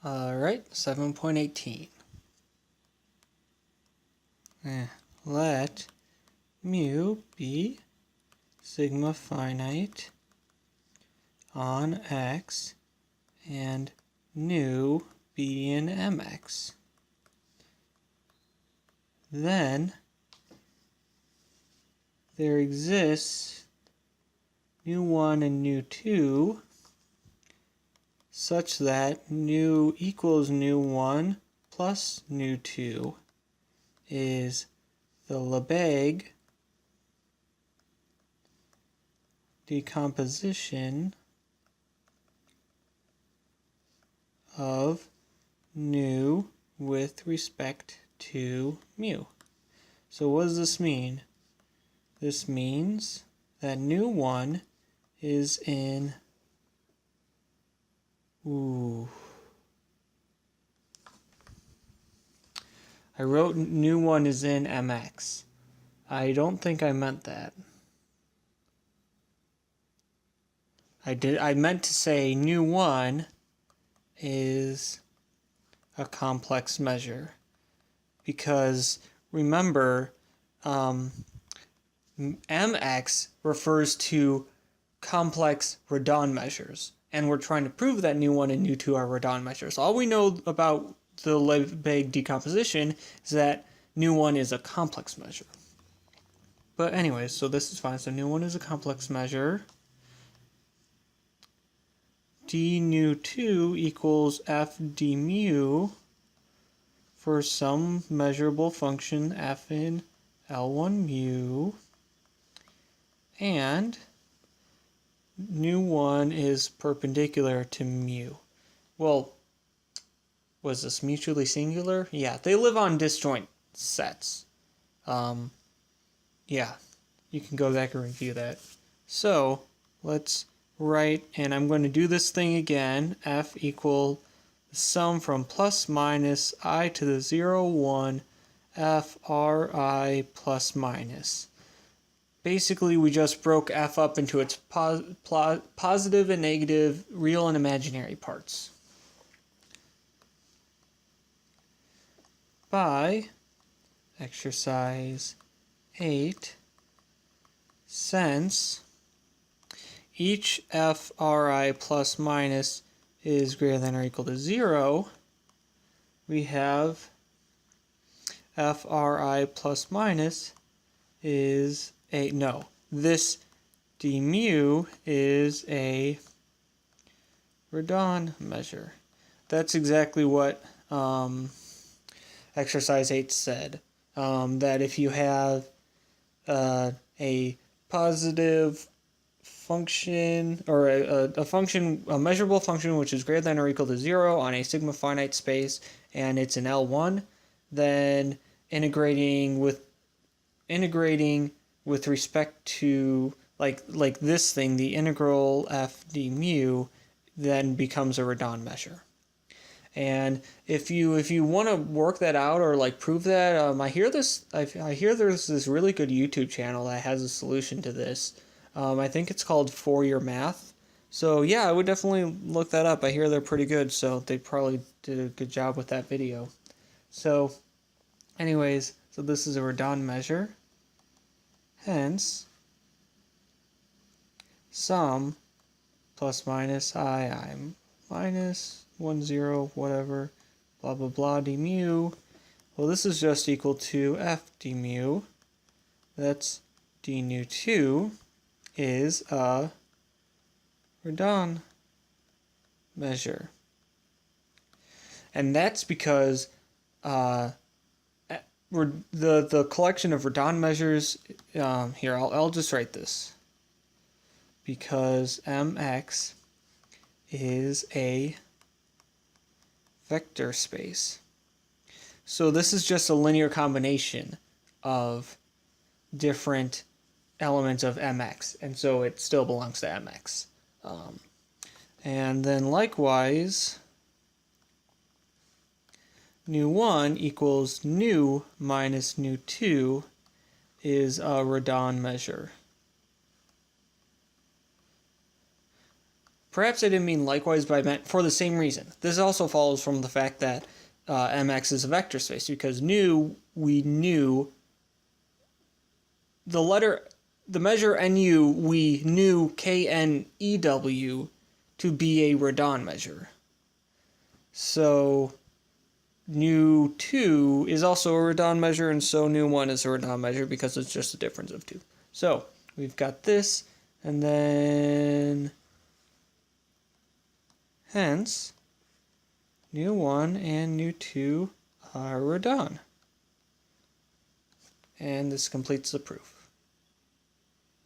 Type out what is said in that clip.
Alright, 7.18. Let mu be sigma finite on x and nu be in mx. Then there exists nu1 and nu2 such that nu equals nu1 plus nu2 is the Lebesgue decomposition of nu with respect to mu. So what does this mean? This means that nu1 is in I wrote nu1 is in mx. I don't think I meant that. I meant to say nu1 is a complex measure, because remember, mx refers to complex Redon measures, and we're trying to prove that nu1 and nu2 are Redon measures. All we know about the Lebesgue decomposition is that nu1 is a complex measure. But anyways, so this is fine. So nu1 is a complex measure. d nu2 equals f d mu for some measurable function f in L1 mu, and nu1 is perpendicular to mu. Well, was this mutually singular? Yeah, they live on disjoint sets. Yeah, you can go back and review that. So let's write, and I'm going to do this thing again. F equal the sum from plus minus I to the 0, 1, f ri plus minus. Basically, we just broke f up into its positive and negative, real and imaginary parts. By exercise 8, since each f ri plus minus is greater than or equal to 0, we have f ri plus minus is this d mu is a Redon measure. That's exactly what exercise 8 said. That if you have a positive function, or a measurable function which is greater than or equal to 0 on a sigma finite space, and it's in L1, then integrating with respect to like this thing, the integral f d mu, then becomes a Redon measure. And if you want to work that out or like prove that, I hear there's this really good YouTube channel that has a solution to this. I think it's called For Your Math. So yeah, I would definitely look that up. I hear they're pretty good, so they probably did a good job with that video. So anyways, so this is a Redon measure. Hence, sum plus minus I minus 1, 0, whatever, blah, blah, blah, d mu. Well, this is just equal to f d mu. That's d nu2 is a Redon measure. And that's because the collection of Redon measures, here, I'll just write this. Because mx is a vector space. So this is just a linear combination of different elements of mx, and so it still belongs to mx. And then likewise, nu1 equals nu minus nu2 is a Redon measure. Perhaps I didn't mean likewise, but I meant for the same reason. This also follows from the fact that Mx is a vector space, because we knew the measure nu, we knew KNEW to be a Redon measure. So nu2 is also a Redon measure, and so nu1 is a Redon measure because it's just a difference of 2. So we've got this, and then hence nu1 and nu2 are Redon. And this completes the proof.